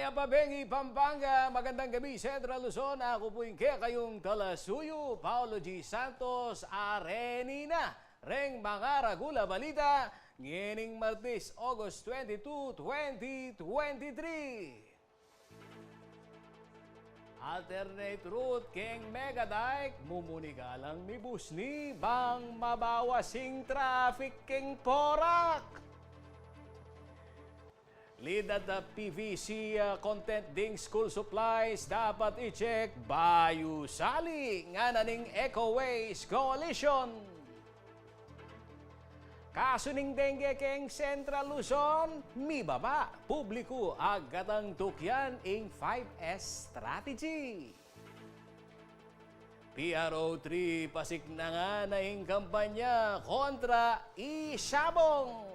Maya Pabengi, Pampanga, magandang gabi, Central Luzon. Ako po yung kayong talasuyo, Paulo G. Santos, Arenina. Reng mga ragula balita, ngining Martes, August 22, 2023. Alternate route king Megadike, mumunigalang ni Busni, bang mabawasing traffic king Porac. Lead at the PVC content ding school supplies dapat i-check bayu sali nga naning Ecoways Coalition. Kaso ning dengue keng Central Luzon, mi baba, publiko agatang tukyan ing 5S strategy. PRO3 pasik na nga na ing kampanya kontra isabong.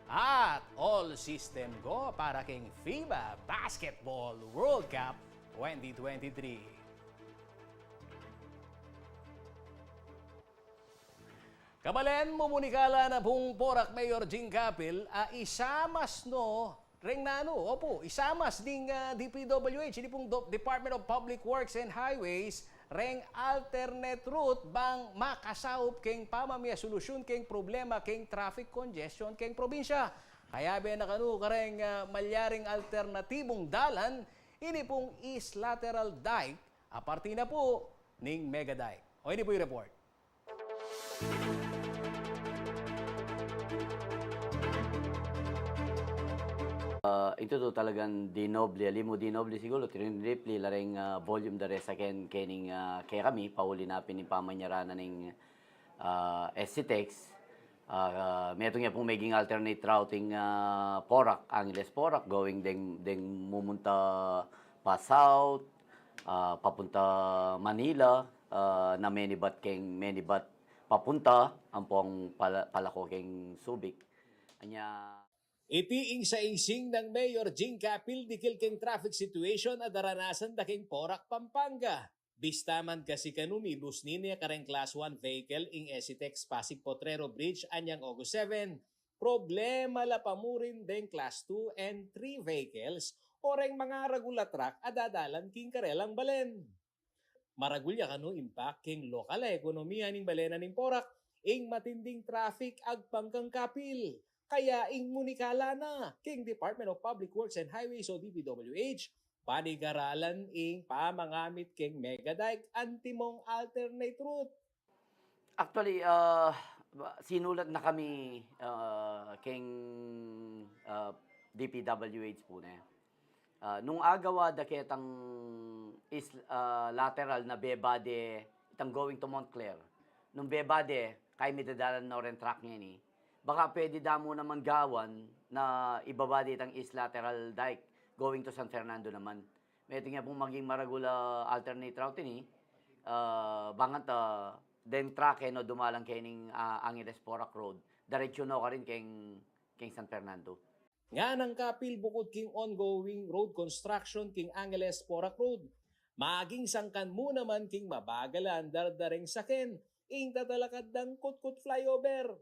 At all system go para king FIBA Basketball World Cup 2023. Kabalen, mumunikala na pong Porac Mayor Jing Capil, isamas no, reng nano, opo, isamas ding DPWH, hindi pong Department of Public Works and Highways, reng alternate route bang makasaup keng pamamaya solusyon keng problema keng traffic congestion keng probinsya. Kaya ba nakano kareng malyaring alternatibong dalan, ini pong East Lateral Dike, aparte na po ning Mega Dike. O ini po yung report. Ito to talagang dinoble, limo dinoble siguro, trinipli lareng volume dare sa kening kaya kami, pauli na pinipamanyaranan ng SCTEX. Meron nga pong maging alternate routing Porac, Angeles Porac, going deng mumunta pa south, papunta Manila, na Menibat papunta, ang pong palako keng Subic. Anya... Iti sa ising ng Mayor Jing Capil dikil keng traffic situation at daranasan da keng Porac, Pampanga. Bistaman kasi kanumi bus niya kareng Class 1 vehicle ing SCTEX Pasig Potrero Bridge anyang August 7. Problema la pamurin deng Class 2 and 3 vehicles o reng mga ragula truck at dadalan king karelang balen. Maragulya kano impact king lokal ekonomiya ning balena ning Porac ing matinding traffic ag pangkang Capil. Kaya ing munikala na king Department of Public Works and Highways o DPWH, panigaralan ing pamangamit king Megadike antimong alternate route. Actually, sinulat na kami king DPWH po na. Nung agawa daketang is lateral na bebade itang going to Montclair. Nung bebade, kay midadalan na rin track niya ni. Baka pwede damo naman gawan na ibaba ditang East Lateral Dike going to San Fernando naman. Meron nga pong maging maragula alternate route ni. Bangat den track no dumalang kening Angeles Porac Road. Diretso na ka rin keng San Fernando. Nga ng Capil bukod king ongoing road construction king Angeles Porac Road. Maging sangkan mo naman king mabagalan dardaring saken ing tatalakad ng kutkut flyover.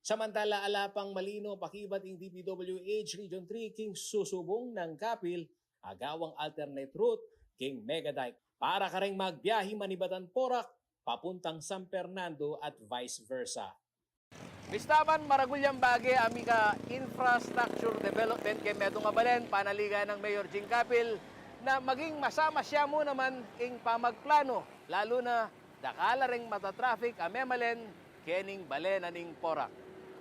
Samantala alapang malino pakibat ing DPWH Region 3 king susubong ng Capil agawang alternate route king Megadike para kareng magbiyahe manibatan Porac papuntang San Fernando at vice versa. Bistaman maragulyang bagay amika infrastructure development kay medong abalen panaligan ng Mayor Jing Capil na maging masama siya mo naman ing pamagplano lalo na dakala ring matatraffic amemalen kening balen aning Porac.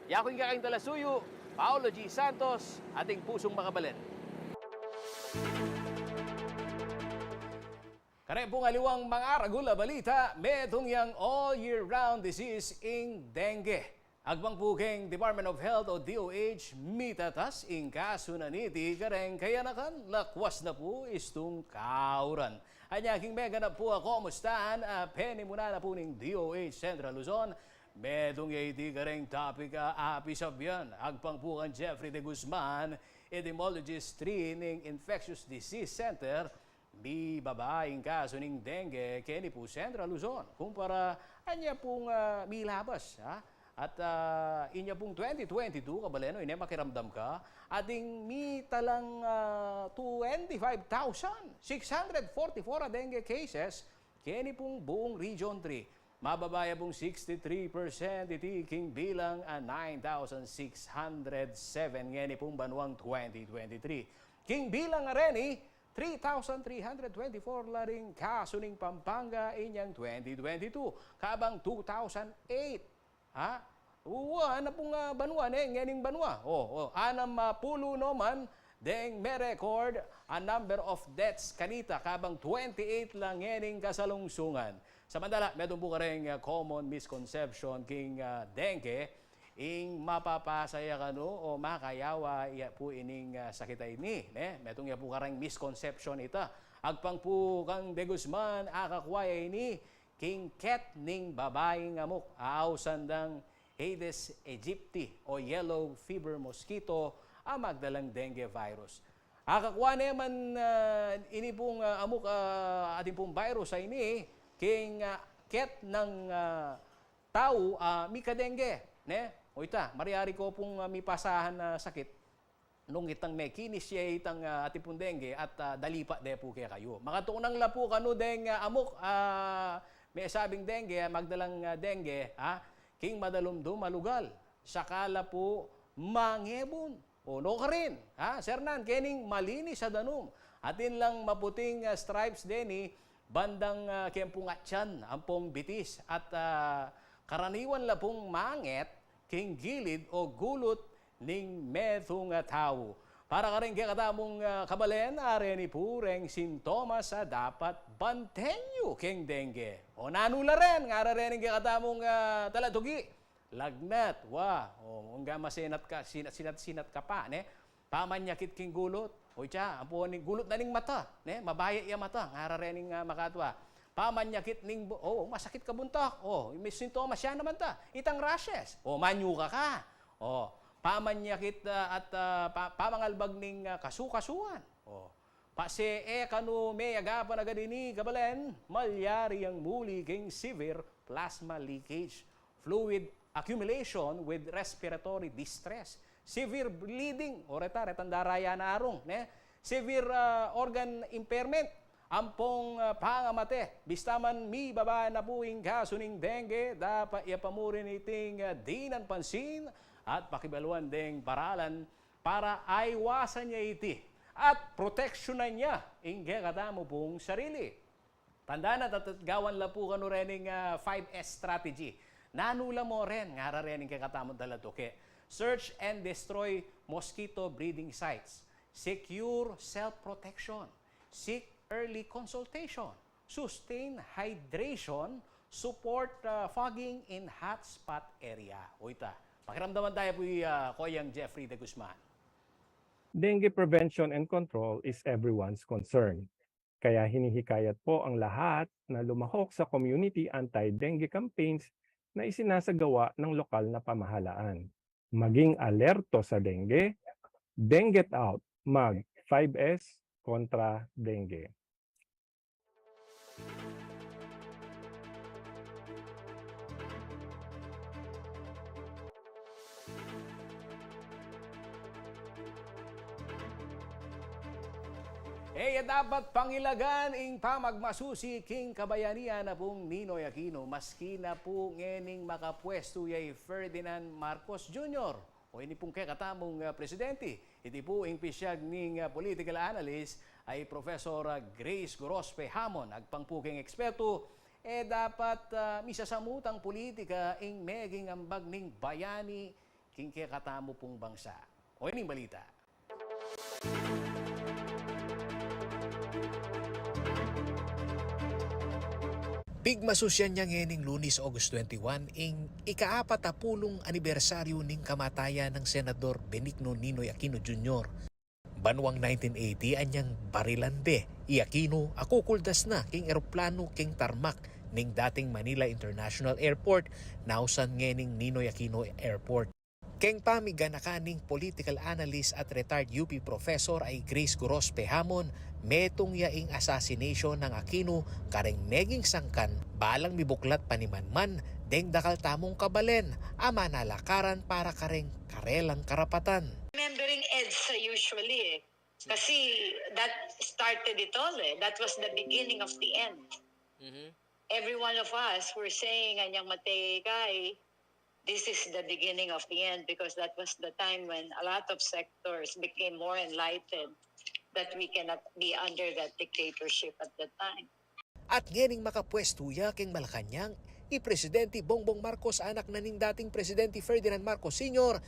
Yako'y kakaing talasuyo, Paulo G. Santos, ating pusong makabalen. Kare pong aliwang mga ragula balita, metong yang all year round disease ing dengue. Agbang pukeng Department of Health o DOH mitatas ing kaso na niti kareng kayanakan lakwas na po istung kauran. Anyaking mega na po ako mustahan penimuna na po ning DOH Central Luzon. Medong iti kareng topic apisabyan. Agpangpukan Jeffrey de Guzman, Etymologist 3 ning Infectious Disease Center, di babaeng kaso ning dengue kini po Central Luzon. Kumpara anya pong milabas At inya pong 2022, kabaleno, ine makiramdam ka, ating mitalang 25,644 dengue cases, kini pong buong Region 3. Mababaya pong 63% itiking bilang 9,607 ngeni pong banwang 2023. King bilang areni 3,324 laring kaso ning Pampanga inyang 2022. Kabang 2008. Ha? Ana pong banwa ngening banwa. Anam pulo naman deng may record a number of deaths kanita kabang 28 lang ngening kasalungsungan. Samantala, meron po ka rin common misconception king dengue, ing mapapasaya ka no o makayawa iya po ining sakit ini. Metong iya po ka rin misconception ita. Agpang po kang De Guzman, akakwaya ini, king ket ning babaeng amok, sandang Aedes aegypti o yellow fever mosquito, ang magdalang dengue virus. Akakuha naman ini pong amok ating pong virus ay ini, king ket ng tao mika dengue. O ita, mariari ko pong mipasahan na sakit nung itang may kinis siya itang ating pong dengue at dalipa de po kaya kayo. Makatunang la po kano deng amok may sabing dengue, magdalang dengue, king madalumdum malugal. Sakala po mangebon. No ka rin. Sir Nan, kening malinis sa danum. Atin lang maputing stripes deni, bandang kempong atyan, ampong bitis. At karaniwan la pong manget, king gilid o gulot ning methong tao. Para ka rin katamong kabalen, areni pureng sintomas dapat bantenyo king dengue. O nanula rin, nga rin katamong talatugi. Lagnat, hanggang masinat ka, sinat ka pa, pamanyakit king gulot. O siya, apo ning gulot na ning mata, mabaya iya mata, nga rin makatwa. Pamanyakit ning, masakit ka buntak, may sintomas siya naman ta. Itang rashes, manyu ka. Pamanyakit at pamangalbag ning kasukasuan. Pase kanu may agapan agad ini kabalen, malyari ang muli king severe plasma leakage, fluid accumulation with respiratory distress, severe bleeding, retandaraya na arong, severe organ impairment, ampong pangamate, bistaman mi baba na puing kasuning dengue, dapat iapamurin iting dinan pansin, at pakibaluan ding paralan para aiwasan niya iti at proteksyonan niya ingge katamo pong sarili. Tandaan at gawan la po kano rening 5S strategy. Nanula mo rin, nga rening kakatamo dalato ke search and destroy mosquito breeding sites, secure self-protection, seek early consultation, sustain hydration, support fogging in hotspot area. Ita. Pakiramdaman tayo po Koyang Jeffrey De Guzman. Dengue prevention and control is everyone's concern. Kaya hinihikayat po ang lahat na lumahok sa community anti-dengue campaigns na isinasagawa ng lokal na pamahalaan. Maging alerto sa dengue, Dengue Out, mag 5S kontra dengue. Dapat pangilagan ing pamagmasusi king kabayanian na pong Ninoy Aquino, maski na po ngening makapwesto yay Ferdinand Marcos Jr. O ini pong katamong presidente. Iti po ing pisyag ning political analyst ay Professor Grace Gorospe Hamon, agpangpuking eksperto, dapat misasamutang politika ing meging ambag ning bayani king katamo pong bangsa. O ining balita. Pigmasusyan niya ngening Lunes, August 21, ing ika-40 anibersaryo ning kamatayan ng Senador Benigno Ninoy Aquino Jr. Banwang 1980 anyang barilande, Aquino akukuldas na king eroplano king tarmac ning dating Manila International Airport, nausan ngening Ninoy Aquino Airport. Keng pamiganakaning political analyst at retired UP professor ay Grace Gorospe Hamon, metong yaing assassination ng Aquino kareng neging sangkan balang mibuklat panimanman deng dakal tamong kabalen ama nalakaran para kareng karelang karapatan. Remembering EDSA usually kasi that started it all That was the beginning of the end. Every one of us were saying, anyang matay kay, this is the beginning of the end because that was the time when a lot of sectors became more enlightened that we cannot be under that dictatorship at that time. At ngening makapwestuya king Malacanang, Presidente Bongbong Marcos anak na ning dating Presidente Ferdinand Marcos Sr.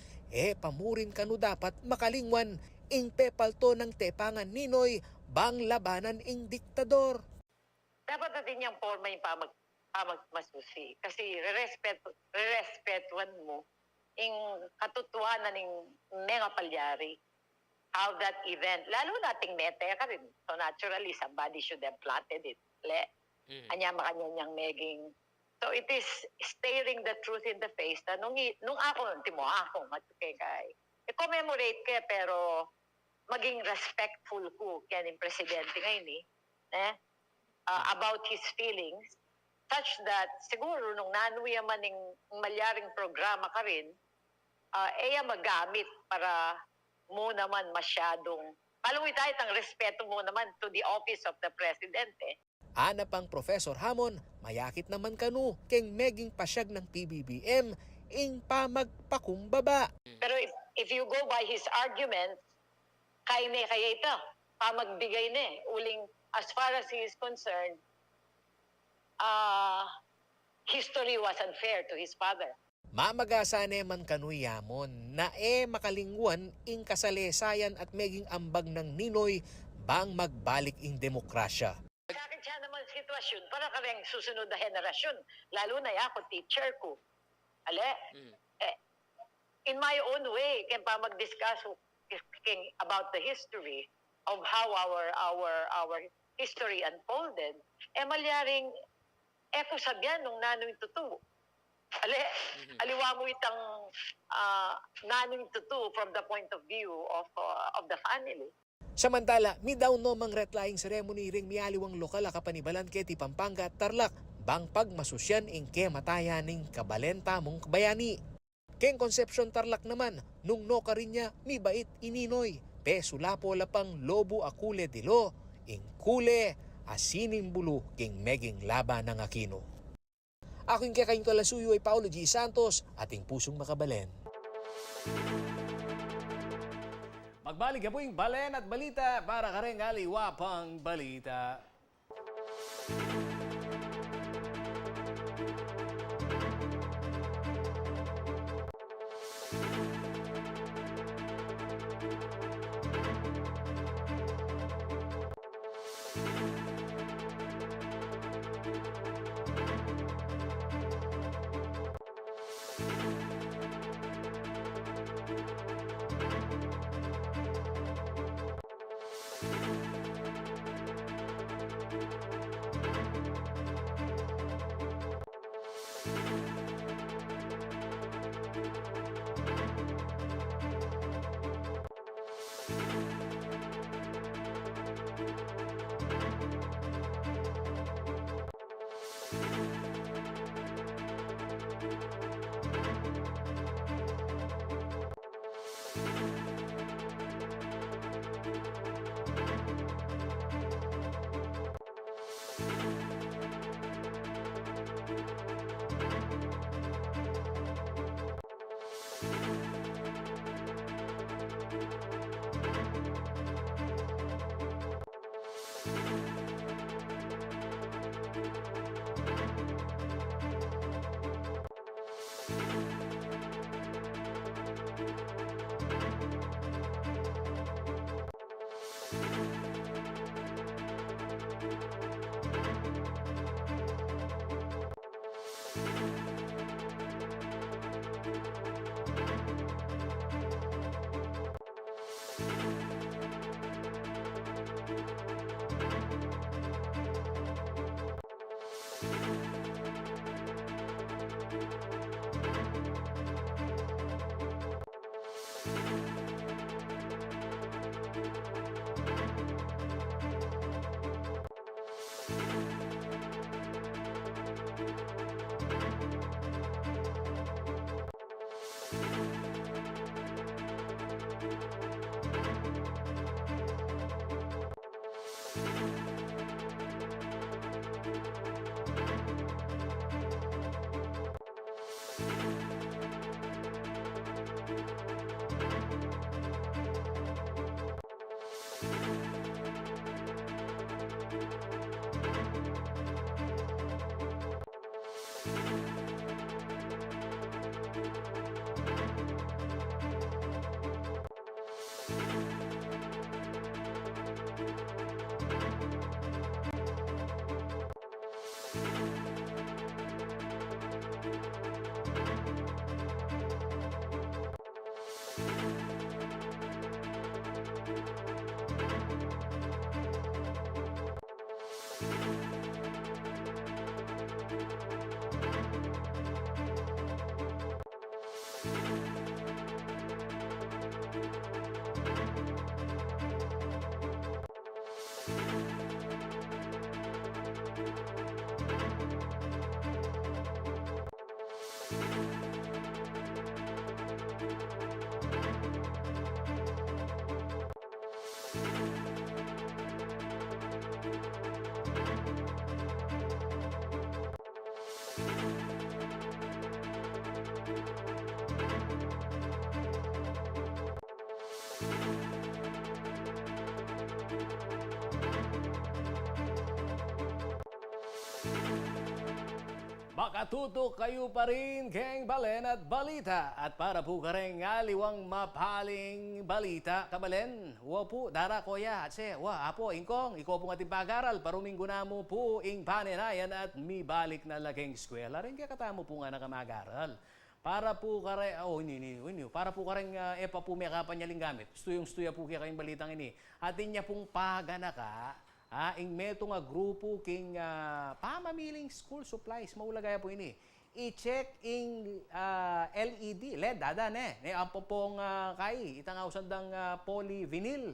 Pamurin kanu dapat makalingwan ing pepalto ng tepangan Ninoy bang labanan ing diktador. Dapat natin yung forma yung pamagmasusi kasi re-respetuan mo yung katotohanan ng mga palyari. How that event, lalo nating mete ka rin. So naturally, somebody should have planted it. Anya makanyang meging. So it is staring the truth in the face na nung ako, timo ako, matukay kay. I-commemorate ka pero maging respectful ko kaya ng presidente ngayon about his feelings such that siguro nung nanuya man ng malyaring programa ka rin, magamit para mo naman masyadong palungitahit ang respeto mo naman to the office of the president. Ana pang Professor Hamon, mayakit naman kanu keng meging pasyag ng PBBM ing pamagpakumbaba. Pero if you go by his argument, kaya ito, pamagbigay uling as far as he is concerned, history was unfair to his father. Mamagasane man kanuyamon na makalingwan ing kasalesayan at meging ambag ng Ninoy bang magbalik ing demokrasya. Bakit siya naman sitwasyon para kareng susunod na henerasyon, lalo na ako teacher ko. In my own way, kaya pa mag-discuss about the history of how our history unfolded, malyaring ko sabyan nung nanoy tutu. Aliwa mo itang naning tutu from the point of view of the family. Samantala, mi daw no mang retlying ceremony ring mialiwang lokal akapanibalan keti Pampanga at Tarlac bang pagmasusyan ing ke mataya ning kabalenta mong kabayani. Keng Concepcion Tarlac naman, nung no ka rin niya mi bait ininoy, sulapo lapang lobo akule dilo, ing kule asining bulu king meging laban ng Aquino. Aking kakain kalasuyo ay Paulo G. Santos, ating pusong makabalen. Magbalik po yung balen at balita para kareng aliwapang balita. Makatutok kayo pa rin keng Balen at Balita. At para po ka rin aliwang mapaling balita, kabalen, wa po, dara koya, atse, wa, apo, ingkong, ikaw po ating pag-aral, paruminggo na mo po ing panenayan at mi balik na laging eskwela. Rin kaya katamo po nga nakamag-aral. Para po ka rin, para po ka rin, epa po may kapanyaling gamit. Stuyong-stuya po kaya kayong balitang ini. Atin niya pong pagana ka, ing meto nga grupo king pamamiling school supplies. Maulagaya po ini. I-check ing LED, dada ne. Ne, ampo pong kay, itang ausandang polyvinyl,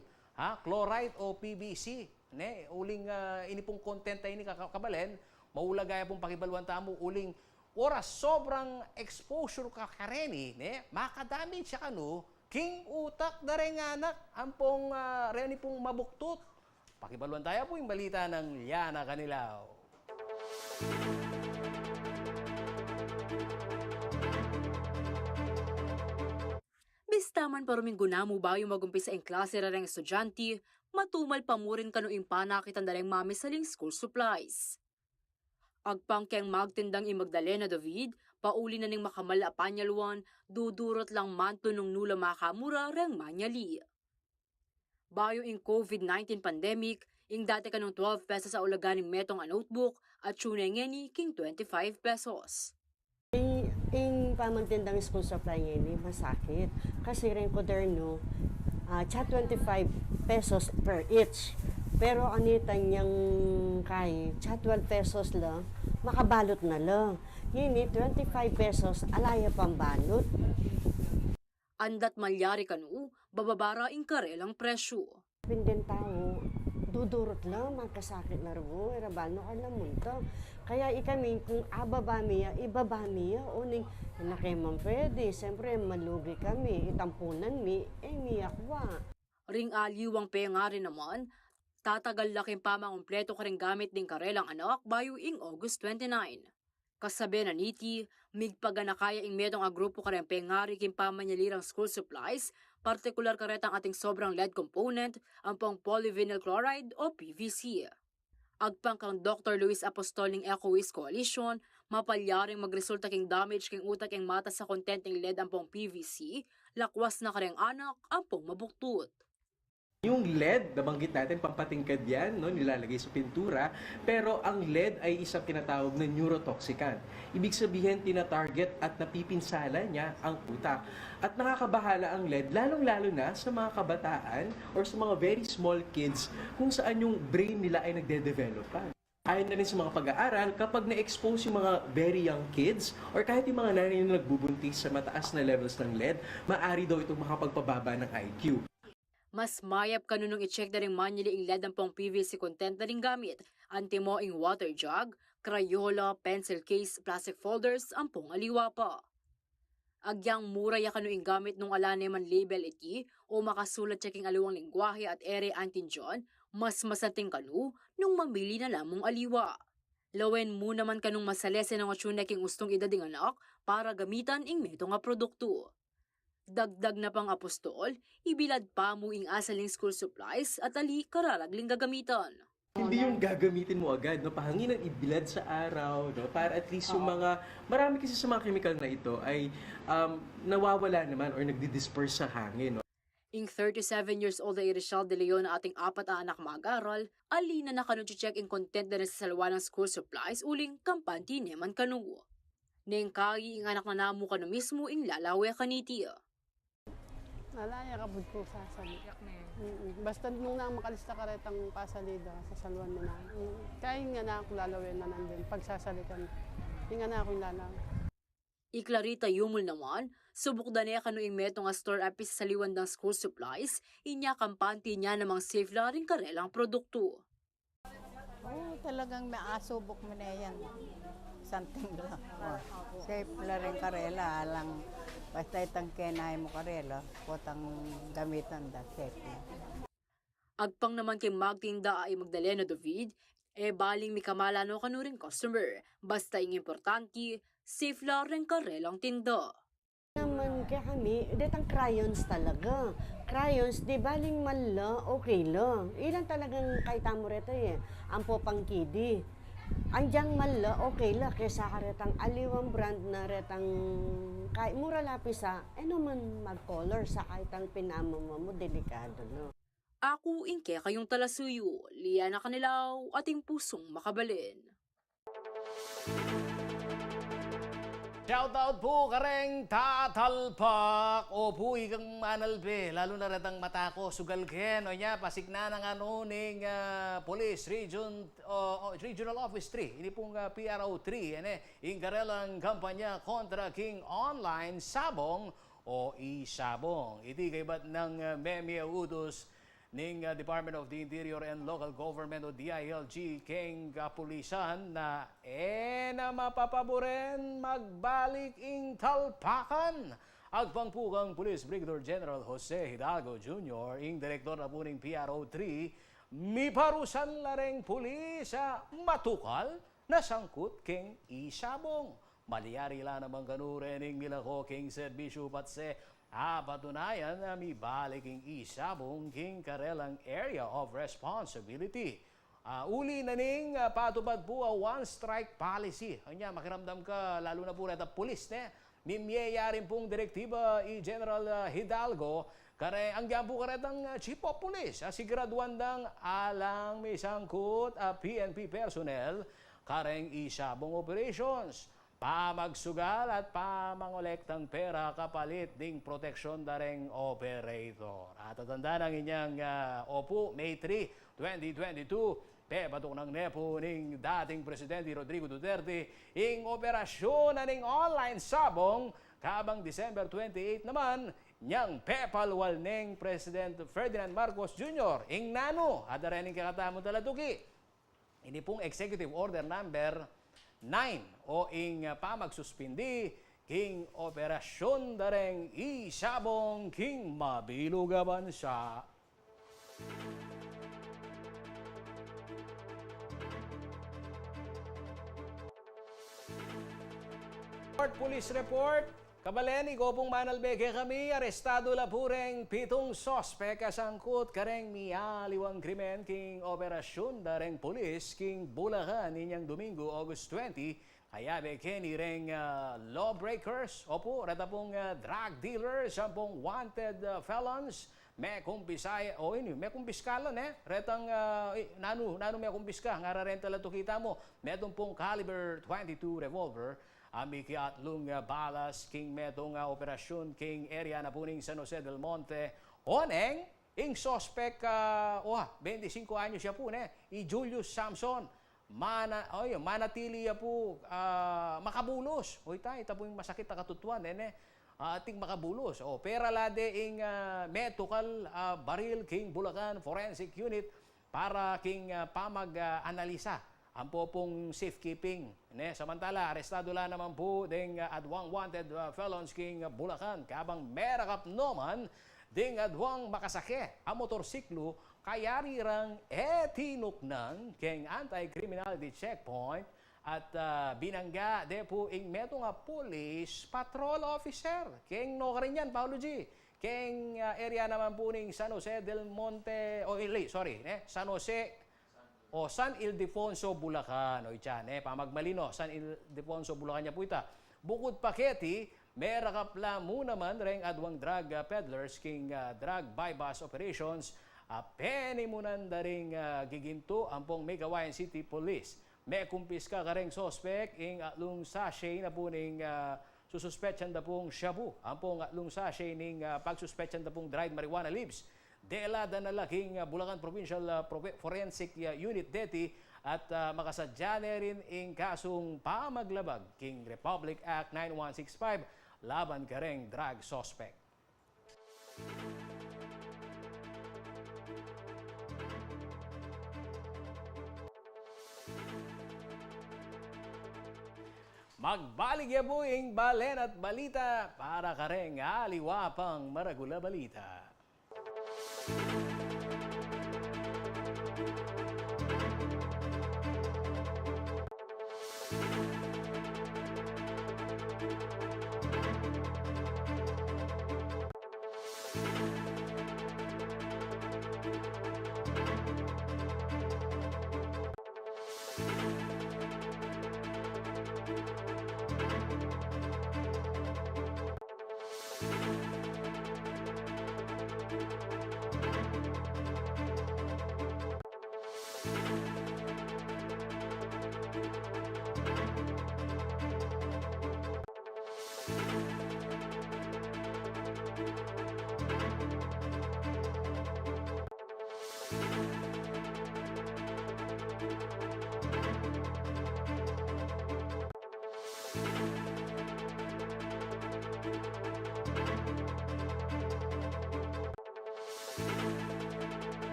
chloride o PVC. Ne, uling ini pong content ay ini kakabalen, maulagaya pong pakibaluan tamo, uling oras sobrang exposure ka kareni, ne, makadamage siya kano, king utak na rin anak, ampong reni pong mabuktot. Pakibaluan tayo po yung balita ng Liana Canilao. Bistaman paruming gunamo ba yung magumpisa ang klase rarang estudyante, matumal pa mo rin kanuing panakitan dalang mami saling school supplies. Agpangkeng magtindang imagdalena David, pauli na ning makamala panyalwan, dudurot lang manto nung nula makamura reng manyali. Bayo in COVID-19 pandemic, ing dati kanong 12 pesos sa ulaganing metong a notebook at tsunengeni king 25 pesos. Ing pamantindang school supply ngayon, masakit. Kasi rin koderno, 25 pesos per each. Pero anita niyang kay, 12 pesos lang, makabalot na lang. Yini, 25 pesos, alaya pang balot. Andat malyari kanu, bababara ing karelang presyo. Pindin tao, dudurot lang, magkasakit na rin, irabal ka na munta. Kaya ikami, kung ababa miya, ibaba miya, uning nakemang pwede. Siyempre, malugi kami, itampunan mi, miyak wa. Ring aliwang pengari naman, tatagal laking pamangumpleto ka rin gamit din karelang anak bayo ing August 29. Kasabi na niti, migpaga na kaya ing medong a grupo ka rin pengari king pamanyalirang school supplies, partikular karetang ating sobrang lead component, ang pang polyvinyl chloride o PVC. Agpang kang Dr. Luis Apostol ng EcoWaste Coalition, mapalyaring magresulta king damage king utak ing mata sa content ng lead ang pang PVC, lakwas na kareng anak ang pang mabuktut. Yung LED, nabanggit natin, pampatingkad yan, no, nilalagay sa pintura, pero ang LED ay isang tinatawag na neurotoxicant. Ibig sabihin, tinatarget at napipinsala niya ang utak. At nakakabahala ang LED, lalong-lalo na sa mga kabataan or sa mga very small kids kung saan yung brain nila ay nagde-develop pa. Ayon na rin sa mga pag-aaral, kapag na-expose yung mga very young kids or kahit yung mga nanay na nagbubuntis sa mataas na levels ng LED, maaari daw itong makapagpababa ng IQ. Mas mayap kanunong i-check na rin manyali ing lead ang pang PVC content na rin gamit. Antimo ing water jug, crayola, pencil case, plastic folders, ang pong aliwa pa. Agyang mura ya kanuing gamit nung alane man label iti o makasulat checking aliwang lingwahe at ere antinjon, mas masating kanu nung mamili na lamong aliwa. Lawen mo naman kanung masalese ng atsune king ustong idading anak para gamitan ing meto nga produkto. Dagdag na pang apostol, ibilad pa mo ing asaling school supplies at ali kararagling gagamitan. Hindi yung gagamitin mo agad, no? Pahanginan ibilad sa araw, no? Para at least yung mga, marami kasi sa mga chemical na ito ay nawawala naman or nagdi-disperse sa hangin, no? Ing 37 years old na Irichelle de Leon na ating 4 na anak mag-aral, ali na nakanun-check in content na rin sa salwa ng school supplies uling kampanti neman kanu. Neng kagi ing anak na namu kanu mismo ing lalawe kaniti. Alaya ka bud ko sa salidak na basta nung na makalista ka retang pasalida sa salwan na kaya nga na ako lalawin na nandun pagsasalikan nga na ako lalaw. Iklarita yumul naman, subok da niya kanuing metong nga store apis sa liwan ng school supplies, inya kampanti niya namang safe la rin karelang produkto. Talagang maasubok mo na yan. Something lang. Safe la rin karela lang. Basta itang kenay mo karela, potang gamitan da safe na. Agpang naman kay magtinda ay Magdalena David, baling mi kamala no kanuring customer. Basta ing importante, safe la rin karelang tinda. Naman kaya kami, detang crayons talaga. Crayons, di baling man la, okay lang. Ilan talagang kahit mo rito Ampo pang kidi. Anjang mala, okay la, kesa karetang aliwang brand na retang kahit mura lapisa, naman mag-color sa kahit ang pinamama mo, delikado, no? Ako inke kayong talasuyo, Liana Canilaw, ating pusong makabalin. Shoutout po kareng tatalpak o po ikang manalbe lalo na retang mata ko sugal ken o nya pasik na ng ano ning Police Regional Office 3 ini pong PRO 3 ing karelang kampanya kontra king online sabong o isabong iti kay bat ng meme utos ning Department of the Interior and Local Government o DILG king kapulisan na na mapapaboren magbalik ing talpakan. Agpangpukang Police Brigadier General Jose Hidalgo Jr. ing direktor na po ning PRO 3 miparusan lareng pulis sa matukal na sangkut king isabong. Maliyari lang namang kanuren ing milako king serbisyo patse patunayan na may baliking isabong king karelang area of responsibility. Uli na ning patupad po a one-strike policy. Anya, makiramdam ka, lalo na po reta pulis, mimiyaya rin pong direktiba i General Hidalgo, kare ang po karetang Chief of Police, si graduandang alang may sangkot PNP personnel, kareng isabong operations. Pamagsugal at pamangolektang pera kapalit ding proteksyon dareng operator. At tatanda ng inyang opo, May 3, 2022, patok ng nepo ning dating Presidente Rodrigo Duterte ing operasyon na ning online sabong kabang December 28 naman niyang pepalwal ning President Ferdinand Marcos Jr. ing nano at rin kakatamo talatuki. Ini pong Executive Order Number 9 o ing pamagsuspindi king operasyon dareng isabong king mabilugaban sa Police Report. Kabaleni, gopong manalbeke kami, arestado lapureng 7 sospek kasangkot kareng mialiwang krimen king operasyon dareng pulis king Bulacan ninyang Domingo, August 20. Kaya beke ni reng lawbreakers, opo, rata pong drug dealers, sampung wanted felons, may kumpisay, may kumpiskalan retang nano may kumpiska, ngararenta lato kita mo, metong pong caliber 22 revolver, Amiki atlong balas king metong operasyon king area na puning San Jose del Monte. Oneng, ing suspect 25 anyo siya po i Julius Samson. Manatili po makabulos. Ita po yung masakit na katutuan ating makabulos. Pera lade ing metukal baril king Bulacan Forensic Unit para king pamag-analisa. Ang pong safekeeping. Samantala, arestado lang naman po ding adwang wanted felons king Bulacan. Kabang merakap naman ding adwang makasake ang motorsiklo kayari rang tinuknang king anti-criminality checkpoint at binangga de po ing meto nga police patrol officer. King no ka rin yan, Paolo G. King area naman po ning San Jose del Monte, San Jose San Ildefonso, Bulacan. Pamagmalino, San Ildefonso, Bulacan niya po ita. Bukod paketi, merakapla mo naman ring adwang drug peddlers king drug buy-bus operations. Penimunan da ring giginto ang pong Megawayan City Police. May kumpiska ka ring sospek ing atlong sachet na po ning sususpetsan da pong shabu. Ang pong atlong sachet ning pagsuspetsan da pong dried marijuana leaves. Dela da nalaking Bulacan Provincial Forensic Unit DETI at makasadya na rin ing kasong pamaglabag king Republic Act 9165 laban kareng drug suspect. Magbalik ya po ing balen at balita para kareng aliwapang maragula balita.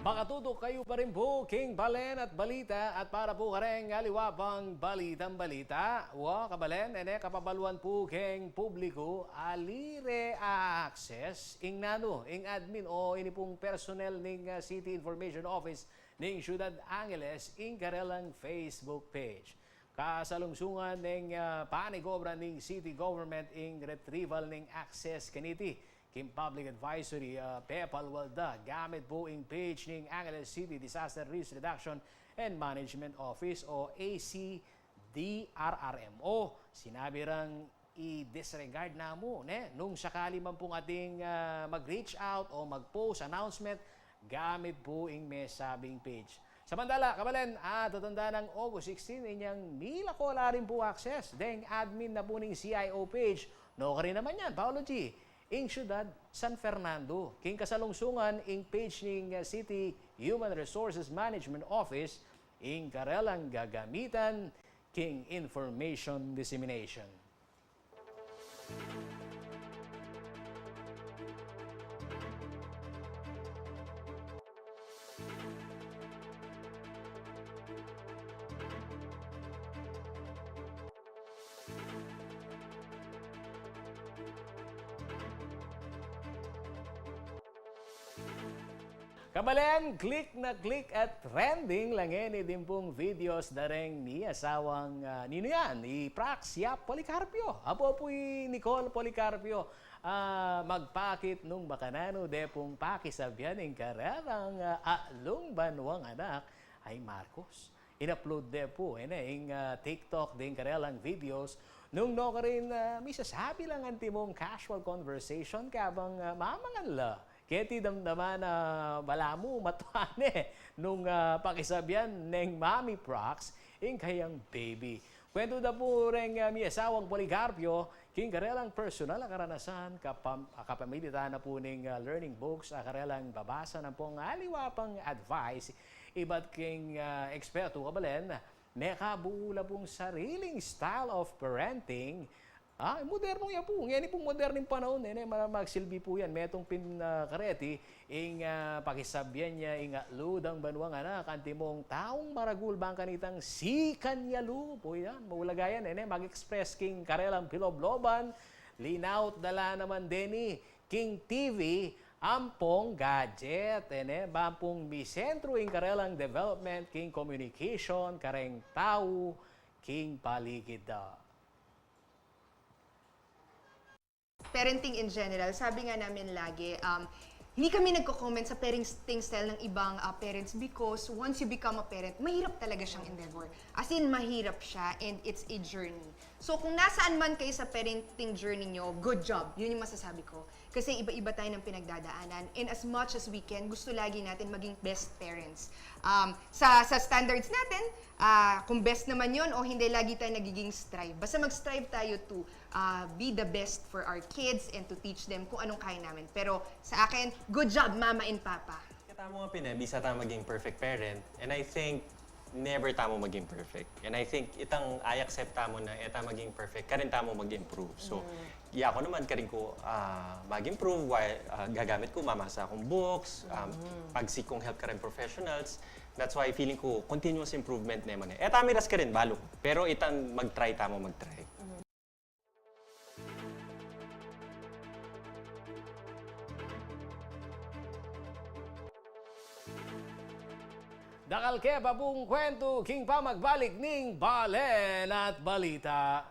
Makatutok kayo pa rin po, King Balen at Balita. At para po kareng aliwabang balitang balita. Kabalen, kapabaluan po King publiko, alire access, ing nano, ing admin o ini pong personnel ng City Information Office ng Ciudad Angeles, ing karelang Facebook page. Kasalungsungan ng panigobra ng city government ing retrieval ng access kaniti. Kim Public Advisory Pepal Walda gamit po ang page ng Angeles City Disaster Risk Reduction and Management Office o ACDRRMO. Sinabi rang i-disregard na mo nung sakali man pong ating mag-reach out o mag-post announcement gamit po ang may sabing page. Samantala, kabalen, tatanda ng August 16, inyang mila ko wala rin po access. Deng admin na po ng CIO page. No ka rin naman yan, Paolo G. Ing Ciudad San Fernando, king kasalungsungan ing page ng City Human Resources Management Office, ing karelang gagamitan king information dissemination. Kabalen, click na click at trending lang din pong videos dareng ni asawang nino yan, ni Prax Yap Policarpio. Apo po'y Nicole Policarpio. Magpakit nung bakanano de pong pakisabyan ng kararang along banwang anak ay Marcos. In-upload de po yung TikTok din karelang videos nung no ka rin may sasabi lang antimong casual conversation kabang mamangan la. Keti damdaman na bala mo matuane nung pakisabyan ng Mami Prox ing kayang baby. Kwento na po rin mi asawang Policarpio, king karelang personal karanasan kapamilita na po ng learning books, karelang babasa na pong aliwapang advice, iba't king eksperto kabalen, nekabuula pong sariling style of parenting. Moderno yan po. Yan pong modernong panahon. Magsilbi po yan. Metong pinkareti, ing pakisabyan niya, ing ludang banwang anak, antimong taong maragul bang kanitang si Kanyalu po yan. Maulagayan, mag-express king karelang pilobloban, linaut dala naman deni, king TV, ampong gadget, bampong misentro ing karelang development, king communication, kareng tao, king paligid da. Parenting in general, sabi nga namin lagi, hindi kami nagko-comment sa parenting style ng ibang parents because once you become a parent, mahirap talaga siyang endeavor. As in, mahirap siya and it's a journey. So kung nasaan man kayo sa parenting journey nyo, good job. Yun yung masasabi ko. Kasi iba-iba tayo ng pinagdadaanan. And as much as we can, gusto lagi natin maging best parents. Sa standards natin, kung best naman yun o hindi, lagi tayo nagiging strive. Basta mag-strive tayo to be the best for our kids and to teach them kung anong kaya namin. Pero sa akin, good job, Mama and Papa. Tamo nga bisa tayo maging perfect parent. And I think, never tamo maging perfect. And I think, itang I-accept tamo na eta maging perfect, karin tamo mag-improve. So, ako naman karin ko mag-improve while gagamit ko, mamasa akong books, pagsik kong help ka rin professionals. That's why feeling ko, continuous improvement naman eh. Eta miras ka rin, balo. Pero itang mag-try tamo mag-try. Dakal ke babung kwento, king pa magbalik ning Balen at Balita.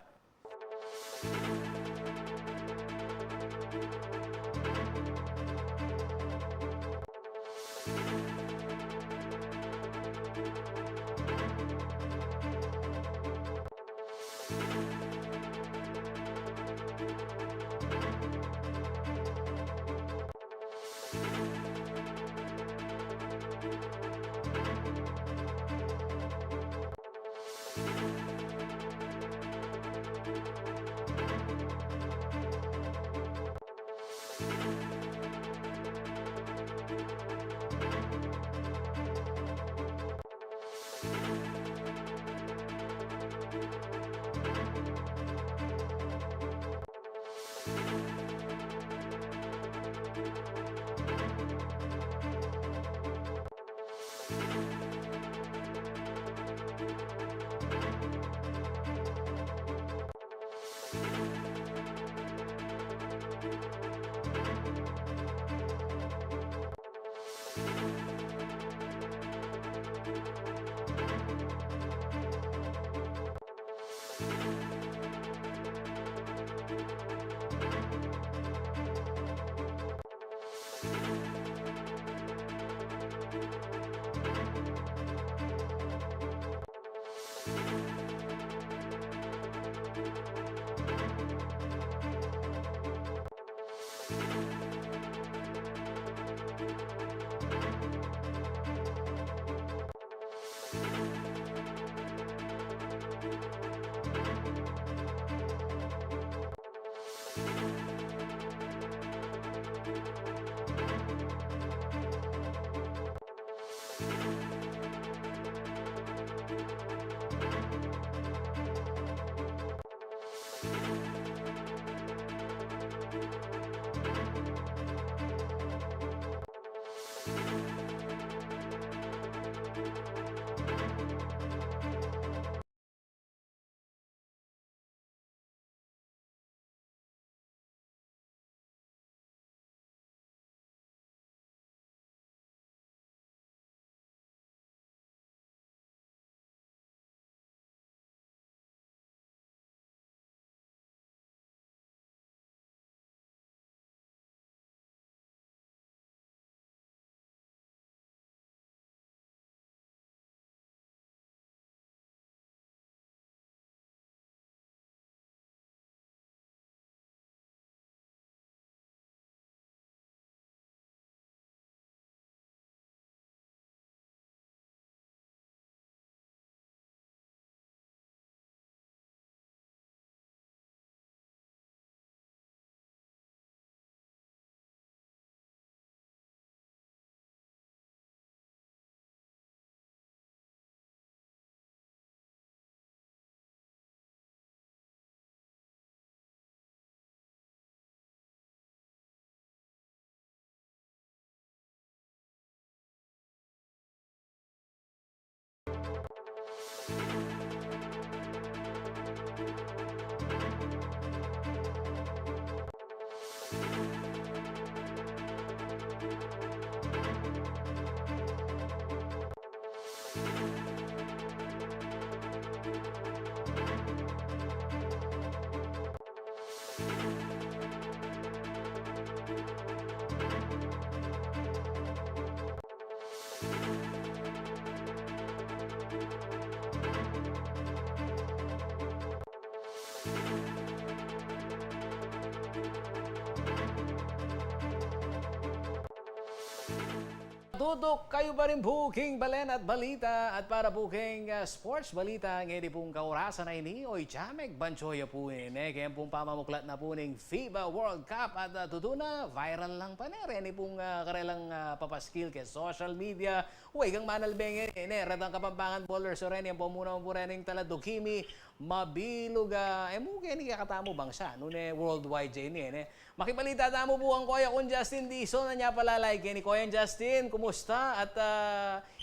Tutok kayo ba rin po king balen at balita at para po king sports balita ngayon pong kaurasan na ini oy Jamek Banchoya po ini kaya pong pamamuklat na po ng FIBA World Cup at tutuna viral lang pa na rin pong karelang papaskil kay social media uy kang manalbeng ini redang kapampangan bowler so rin yan po muna po rin taladukimi mabilog mukha ni kakatamo bangsa nune worldwide ini makibalita tamo po ang kuya kong Justin Dizon na niya palalay kay ni kuya Justin kumusta at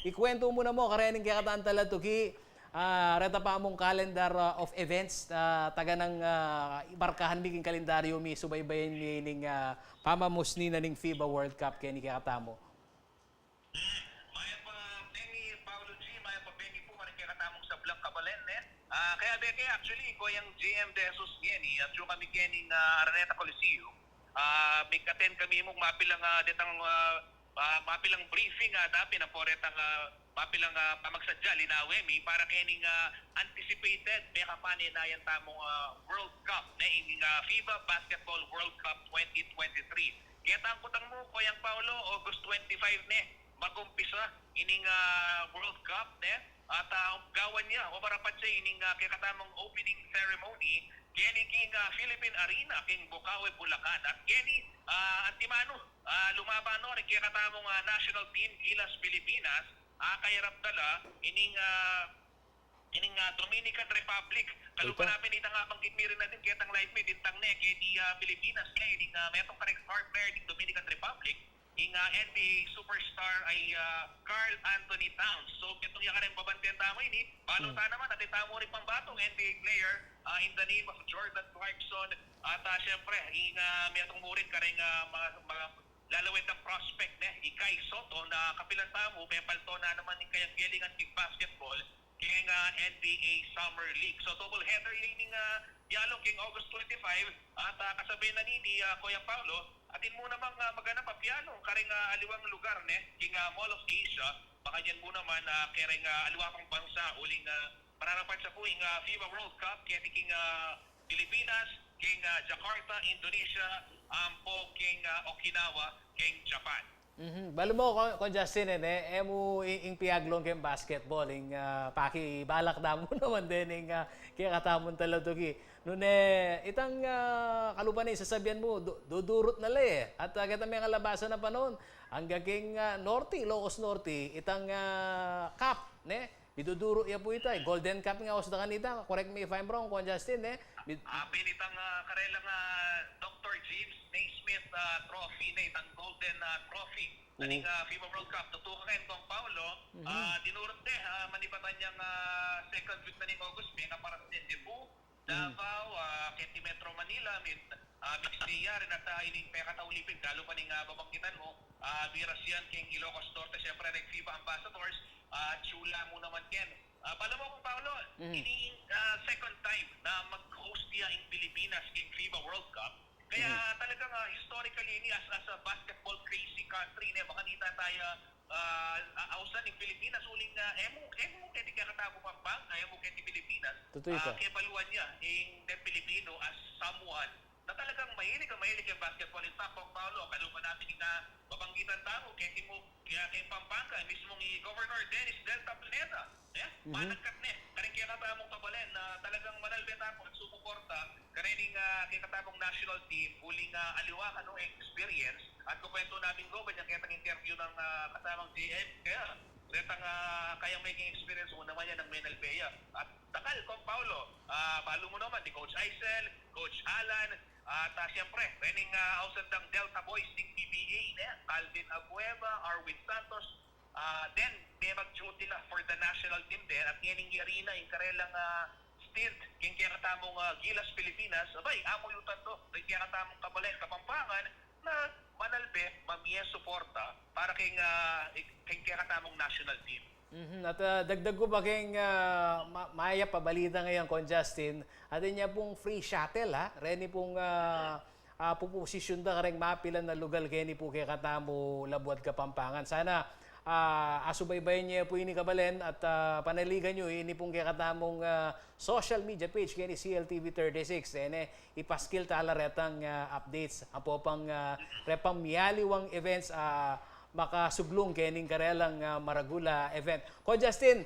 ikwento mo na mo karening kaya kataan talatuki reta pa among calendar of events taga ng ibarkahan biging kalendaryo mi subaybayan ni ning pamamusni na ning FIBA World Cup kay ni kaya katamo. Maya pa Benny Paulo G, maya pa Benny po kaning kaya katamong sa Blanc Cabalen kaya Beke actually ko yung GM de Jesus ngeni at yung kami kening Araneta Coliseum big-attend kami mong mapilang detang mapilang briefing dapi na poretang mapilang pamagsadya linawemi para kening anticipated may kapani na yan tamong World Cup na ining FIBA Basketball World Cup 2023. Kaya tangkutang mo ko yung Paulo August 25 magumpisa ining World Cup at gawan niya o marapat siya ining kakatamang opening ceremony kini king Philippine Arena king Bukawi Bulacan at kini antimano lumaban no rin kakatamang national team Gilas Pilipinas kayarap tala ining Dominican Republic kalupanapin itang banggit mi rin natin kitang live mi dintang ne kay di Pilipinas kay ining metong correct star player ng Dominican Republic ing NBA superstar ay Carl Anthony Towns. So itong yung kareng babantiyan tamo ini, balota naman at itamo rin pambatong NBA player in the name of Jordan Clarkson at syempre ing may atong murin kareng mga lalawit ang prospect Ikay Soto na kapilang tamo may palto na naman ng kayang galingan king basketball king NBA Summer League. So double header yung yalong king August 25 at kasabihin na ni Kuya Paulo atin mo namang magana pa piano karing aliwang lugar king Mall of Asia baka yan mo naman karing aliwang bansa uling pararapan sa puwing FIBA World Cup kaya king Pilipinas king Jakarta, Indonesia po king Okinawa king Japan. Balo mo kon Justin emo ing piaglong ken basketball ing paki balak damo naman din ing kaya katamon taladogi nune itang kaluban ni sasabihan mo dudurot na le at kita may kalabasan na panon ang gaging Norte Ilocos Norte itang cup biduduro ya po ita Golden Cup nga usda kanita correct me if I'm wrong kon Justin pinitang karelang Dr. James Naismith trophy itang Golden Trophy aning FIBA World Cup tutukan kayo kong Paulo dinurot manipatan niyang second week na ning August may para sa Cebu Davao Kenti Metro Manila Bixia rin at ining pekataulipin lalo pa ning babangkitan mo Miras yan king Ilocos Norte syempre rin FIBA Ambassadors Chula mo naman ken pala mo kung Paulo ini second time na mag-host niya in Pilipinas king FIBA World Cup kaya talagang historically ini as a basketball crazy country makanita tayo ausan ng Pilipinas uling emo kaya di kakatabo pampang emo kaya di Pilipinas kaya baluan niya yung Pilipino as someone na talagang mahilig yung basketball in fact kung Paulo kalupa natin na babanggitan tao kaya Pampanga mismong Governor Dennis Delta Planeta managkat karing kaya katamong kabalen na talagang manalbet ako at sumuporta karing kaya katamong national team uling aliwakan ng experience at kukwento namin go kanya kaya interview ng katamang GM kaya kayang making experience mo naman yan ng Menalbea at takal kong Paulo balo mo naman ni Coach Aisel, Coach Alan at siyempre rening ausandang Delta Boys ng PBA Calvin Abueva, Arwin Santos then may mag-duty na for the national team din at yaning arena yung karelang stint yung kaya katamong Gilas Pilipinas abay amo yutan to kaya katamong kabalen Kapampangan na manalbe mamiya suporta para kay kaya katamong national team. At dagdag ko ba kayong maya pabalita ngayon kon Justin atin niya pong free shuttle reni pong puposisyon da kareng mapilan na lugar kaya ni po kaya katamo Labuat Kapampangan sana asubaybayan niya po ini kabalen at panaligan nyo ini pong kaya katamong social media page kaya ni CLTV 36 ipaskil tala retang updates apo pang repang miyaliwang events makasublong kening karelang Maragula event. Ko Justin,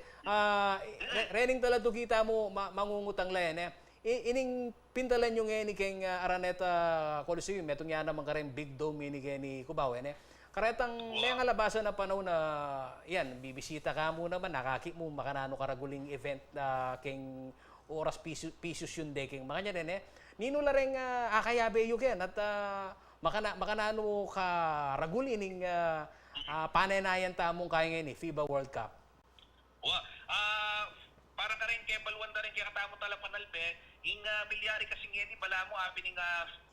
rening talado kita mo mangungutang layan ining pintalan yung ni keng Araneta Coliseum metong yan naman kareng big dome ni ni Cubao karetang may nga labasan na panahon na yan bibisita ka mo naman nakaki mo makanano karaguling event keng oras pisos yun deking makanya din nino la ring akayabe yu ken at makanano ka ragul ining panenayan tamong kaya ngayon FIBA World Cup. Para ka rin kay balwan na rin kaya katamo talang panalbe, ing milyari kasi ngayon bala mo apining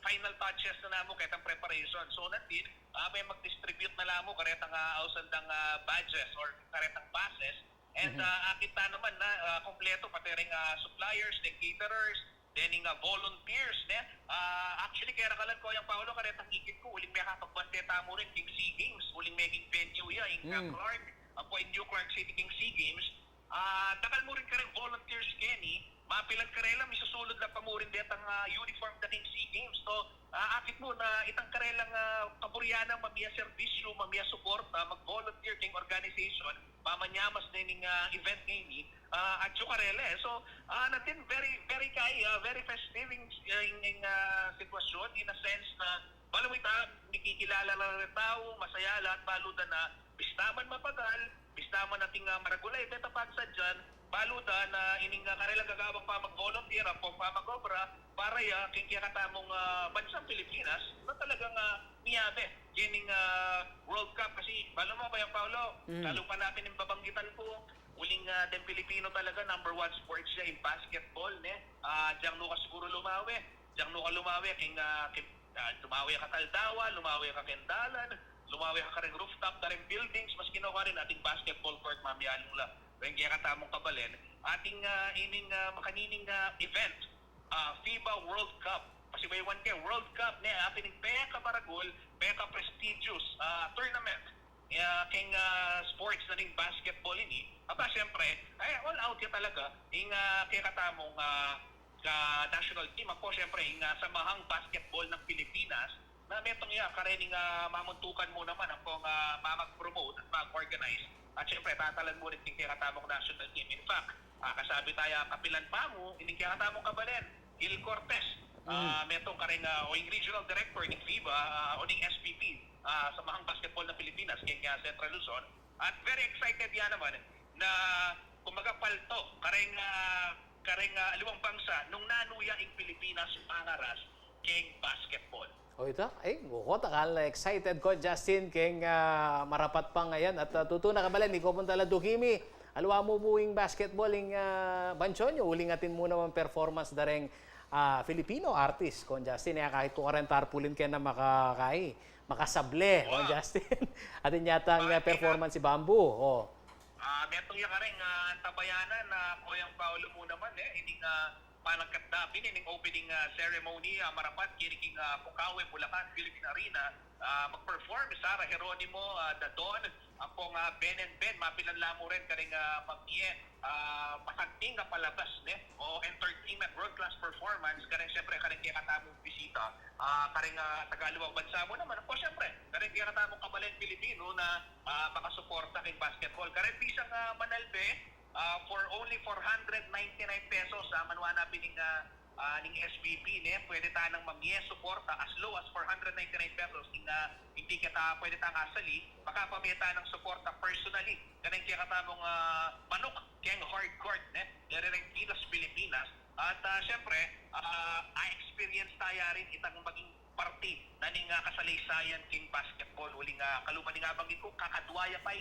final touches na namo kahit ang preparation. So natin, may mag-distribute na lamo karetang ausandang badges or karetang passes. And kita naman na kompleto pati rin suppliers, the caterers, then volunteers. Actually, kaya nakalan ko yung Paolo karetang ikit ko, uling may kapagbante tamo rin king SEA Games, uling may venue yung Clark, po in New Clark City king SEA Games. Takal mo rin ka rin volunteers, Kenny. Mapilan karela, may susulod lang pa mo rin detang uniform na king SEA Games. So, akit mo na itang karelang kaburyanang mamiya servisyo, mamiya support, mag-volunteer king organization, pamanyamas na yung event ngayon. At yung karela So, natin very very festive yung sitwasyon in a sense na balawita, mikikilala lang rin tao, masaya lahat baludan na bistaman mapagal, bistaman nating Maragula, tapag sa dyan, baludan na ining karelang gagawang pa mag-volunteer, po pa mag-obra, para kinkiakatamong bansang Pilipinas na talagang miyabe kining World Cup. Kasi, balo mo ba yung Paolo, lalo pa natin yung babanggitan po, uling den Pilipino talaga, number 1 sports siya in basketball. Diyan ka siguro lumawi. Diyan ka lumawi, lumawi ka Taldawa, lumawi ka Kendalan, lumawi ka rin rooftop na rin buildings, mas kinuha rin ating basketball court mamiyalong lang. Kaya katamong kabalin, ating ining makanining event, FIBA World Cup. Kasi may one kay World Cup na apining peka Baragol, peka prestigious tournament. King sports na ning basketball ini. Aba, siyempre, all out ya talaga. Kaya katamong national team. Ako, siyempre, samahang basketball ng Pilipinas na metong karening mamuntukan mo naman ang mag-promote at mag-organize. At siyempre, tatalan mo rin kaya katamong national team. In fact, kasabi tayo kapilan pa mo, hindi kaya katamong kabalan, Gil Cortez, metong kareng yung regional director ng FIBA o ng SPP sa mahang basketball ng Pilipinas, kaya Central Luzon. At very excited yan naman na kumaga palto, kareng aluwang bangsa nung nanuya ang Pilipinas pangaras keng basketball. O ito, takal excited ko Justin keng marapat pa ngayon at tutuna ka bala, hindi ko punta la dukimi. Alwa mo buing basketball ing bansyon nyo, ulingatin mo naman performance dareng Filipino artist kon Justin. Kahit ko ka rin tarpulin kaya na makasable kon Justin. Atin yata ang performance si Bamboo. Metong yung kareng tabayanan na Koyang Paolo mo naman hindi panagkatapin ining opening ceremony marapat kiniking Pukawe, Bulacan, Philippine Arena mag-perform Sara Geronimo, Dadon ang pong Ben and Ben mapilan lamo rin karing magniye pakanting na palabas o entertainment world class performance karing syempre karing kaya katamong bisita karing Tagalawang bansa mo naman po syempre karing kaya katamong kabaleng Pilipino na makasuporta kay basketball karing bisang manalbe for only 499 pesos manuwa na bining SBP pwede tanang mamye suporta as low as 499 pesos hindi kita pwede tang asali makapamita ng suporta personally kanang kaya katamong manok keng hardcourt nirereng Kilos Pilipinas at syempre experience tayo rin itang maging party na ning kasalaysayan king basketball uling kaluman nga banggit ko kakadwaya pa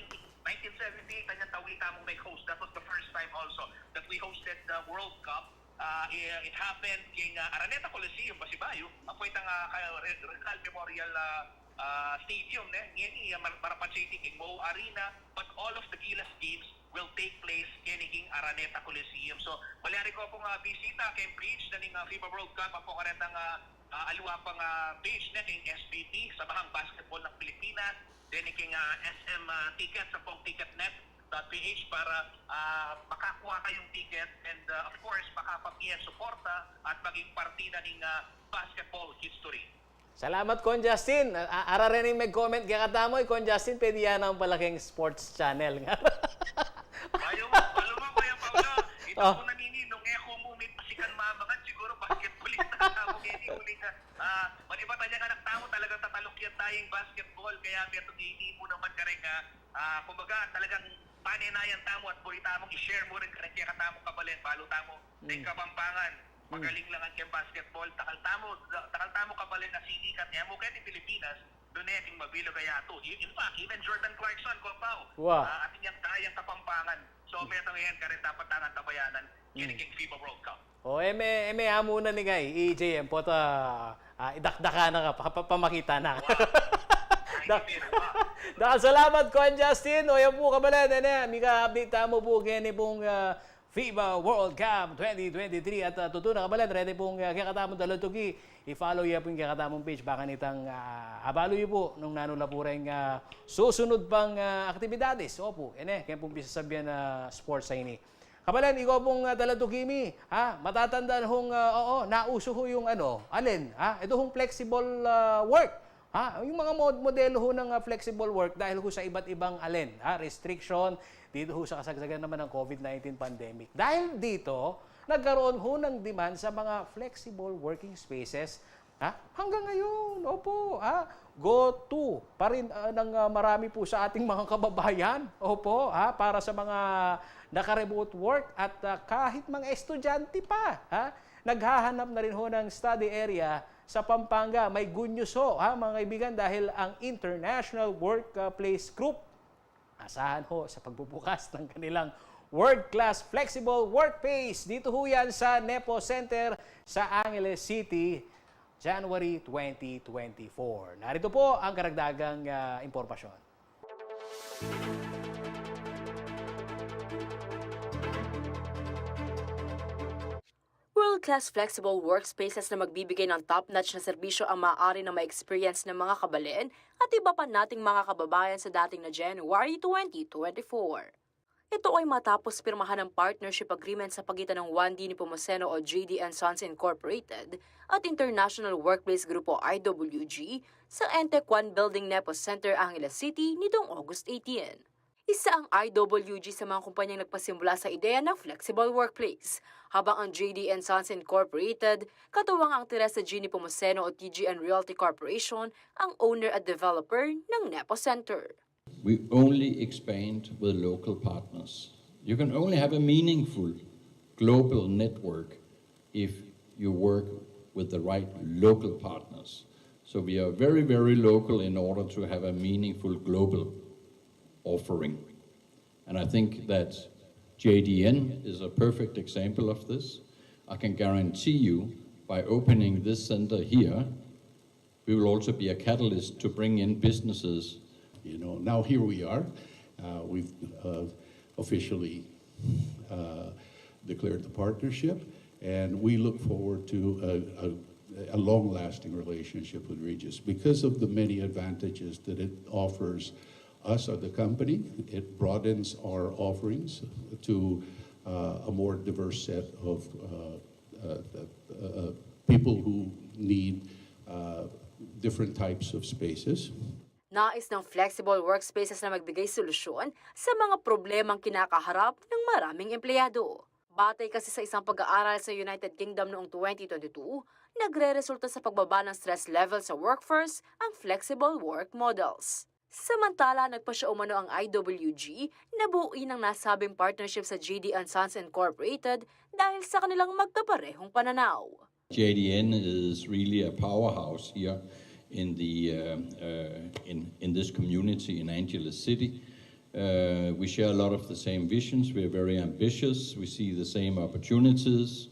1978 kanya tawi tamong may host. That was the first time also that we hosted the World Cup. It happened king Araneta Coliseum Basibayo apo itang Rizal Memorial Stadium ngini Marapat City king Mo Arena but all of the Gilas games will take place king Araneta Coliseum. So palyari ko pong bisita kay page na ning FIBA World Cup apo karetang aluwa pang page na king SBT sa mahang basketball ng Pilipinas then king SM tickets sa pong ticketnet.ph para makakuha kayong ticket and of course makapag-suporta at maging partida ng basketball history. Salamat, Con Justin. Ara rin yung mag-comment kaya katamoy, Con Justin, pwede yan ang palaking sports channel. Ayaw mo, Kuya Paolo. Ito ko naninino, ngayon ko mo may pasikan mamangan, siguro basketballista ka mo, hindi ko rin malibata niya ka tamo talagang tatalukyan tayong basketball, kaya meron hindi mo naman ka rin, kumbaga talagang paninayan tamo at puri tamong i-share mo rin ka rin kaya katamo kabalin, balo tamo, ng Kapampangan. Magaling lang ang basketball, takal tamo kabalin na sinikat niya mo kaya ni Pilipinas, doon eh, yung mabilo kaya ito. In fact, even Jordan Clarkson, Kopao, ating yung kayang Kapampangan. So, meron ngayon ka rin dapat tangan tabayanan, kinikig FIBA World Cup. Eme muna ni Ngay, EJM, po idakdaka na ka, pamakita na. Salamat, Con Justin. O yan po kabalan, mika update mo po kaya pong FIBA World Cup 2023 at tutuna kabalan, ready pong kakatamong dalotuki. I-follow yan po yung kakatamong page, baka nitang abalo yun po nung nanula po rin susunod pang aktibidades. Opo, kaya pong pisasabihan na sports sa ini. Kabalan, ikaw pong dalatukimi, matatandaan hong, nauso ho yung alin, ito hong flexible work. Yung mga modelo ho ng flexible work dahil ho sa iba't ibang restriction dito ho sa kasagsagan naman ng COVID-19 pandemic. Dahil dito, nagkaroon ho ng demand sa mga flexible working spaces. Hanggang ngayon, opo, go to pa rin ng marami po sa ating mga kababayan. Opo, para sa mga naka-remote work at kahit mga estudyante pa, naghahanap na rin ho ng study area sa Pampanga. May good news ho, mga kaibigan, dahil ang International Workplace Group asahan ho sa pagbubukas ng kanilang world-class flexible workplace. Dito ho yan sa Nepo Center sa Angeles City, January 2024. Narito po ang karagdagang impormasyon. World-class flexible workspaces na magbibigay ng top-notch na serbisyo ang maaari na ma-experience ng mga kabalin at iba pa nating mga kababayan sa dating na January 2024. Ito ay matapos pirmahan ng partnership agreement sa pagitan ng 1D Nepomuceno o JD & Sons Incorporated at International Workplace Group o IWG sa Entec One Building Nepo Center, Angeles City nitong August 18. Isa ang IWG sa mga kumpanyang nagpasimula sa ideya ng flexible workplace, habang ang JD & Sons Incorporated, katuwang ang Teresa G. Nepomuceno o TGN Realty Corporation, ang owner at developer ng Nepo Center. We only expand with local partners. You can only have a meaningful global network if you work with the right local partners. So we are very, very local in order to have a meaningful global offering. And I think that JDN is a perfect example of this. I can guarantee you, by opening this center here, we will also be a catalyst to bring in businesses. You know, now here we are. We've officially declared the partnership, and we look forward to a long-lasting relationship with Regis because of the many advantages that it offers us as the company. It broadens our offerings to a more diverse set of people who need different types of spaces. Nais ng flexible workspaces na magbigay solusyon sa mga problemang kinakaharap ng maraming empleyado. Batay kasi sa isang pag-aaral sa United Kingdom noong 2022, nagre-resulta sa pagbaba ng stress level sa workforce ang flexible work models. Samantala, nagpasya umano ang IWG na buuin ang nasabing partnership sa JD & Sons Incorporated dahil sa kanilang magkaparehong pananaw. JDN is really a powerhouse here in the in this community in Angeles City. We share a lot of the same visions. We are very ambitious. We see the same opportunities.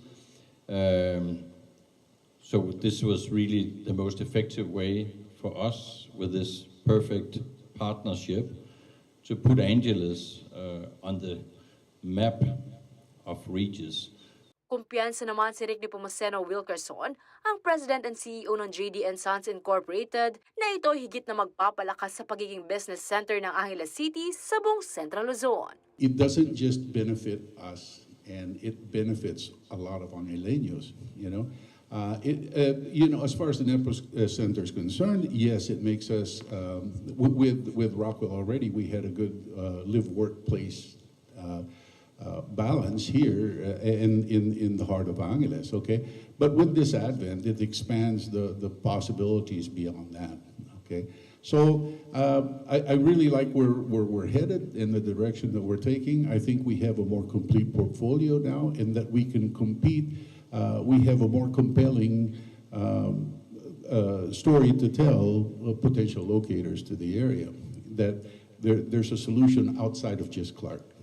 So this was really the most effective way for us with this perfect partnership to put Angeles on the map of Regis. Kumpiyansa naman si Rick Nepomuceno Wilkerson, ang President and CEO ng JD & Sons Incorporated, na ito higit na magpapalakas sa pagiging business center ng Angeles City sa buong Central Luzon. It doesn't just benefit us, and it benefits a lot of Angeleños, you know. As far as the NEPO Center is concerned, yes, it makes us, with Rockwell already, we had a good live-workplace balance here in the heart of Angeles, okay? But with this advent, it expands the possibilities beyond that, okay? So I really like where we're headed in the direction that we're taking. I think we have a more complete portfolio now in that we can compete. We have a more compelling story to tell potential locators to the area, that there's a solution outside of just Clark.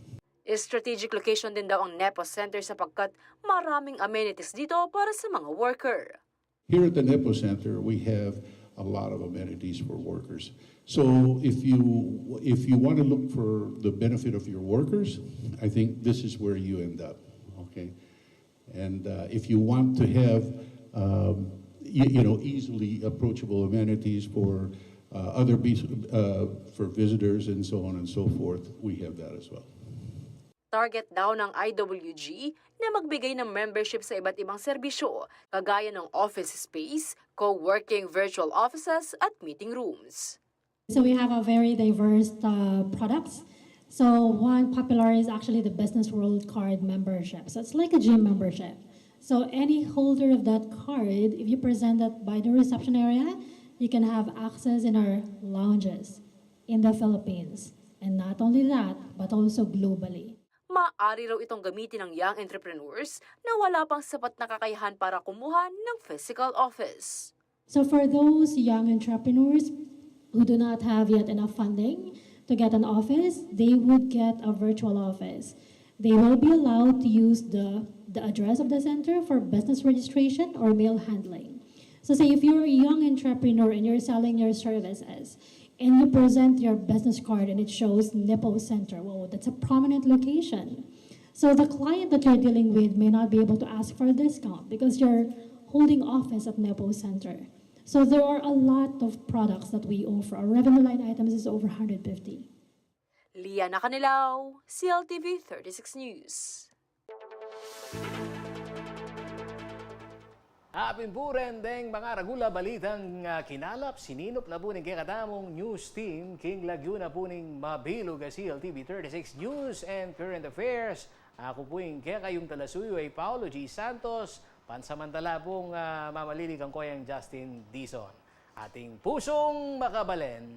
Strategic location din daw ang NEPO Center sapagkat maraming amenities dito para sa mga worker. Here at the NEPO Center, we have a lot of amenities for workers. So if you want to look for the benefit of your workers, I think this is where you end up, okay? And if you want to have, easily approachable amenities for for visitors and so on and so forth, we have that as well. Target daw ng IWG na magbigay ng membership sa iba't ibang serbisyo, kagaya ng office space, co-working virtual offices at meeting rooms. So we have a very diverse products. So one popular is actually the Business World Card membership. So it's like a gym membership. So any holder of that card, if you present that by the reception area, you can have access in our lounges in the Philippines. And not only that, but also globally. Maaari raw itong gamitin ng young entrepreneurs na wala pang sapat na kakayahan para kumuha ng physical office. So for those young entrepreneurs who do not have yet enough funding to get an office, they would get a virtual office. They will be allowed to use the address of the center for business registration or mail handling. So say if you're a young entrepreneur and you're selling your services, and you present your business card and it shows NEPO Center. Whoa, that's a prominent location. So the client that you're dealing with may not be able to ask for a discount because you're holding office at NEPO Center. So there are a lot of products that we offer. Our revenue line items is over 150. Liana Canilaw, CLTV 36 News. Apin po rin deng mga ragula balitang kinalap, sininop na po ng kakatamong news team, King Laguna po ng mabilog ang CLTV 36 News and Current Affairs. Ako po yung kayong talasuyo ay Paolo G. Santos, pansamantala pong mamalilig ang koyang Justin Dizon. Ating pusong makabalen.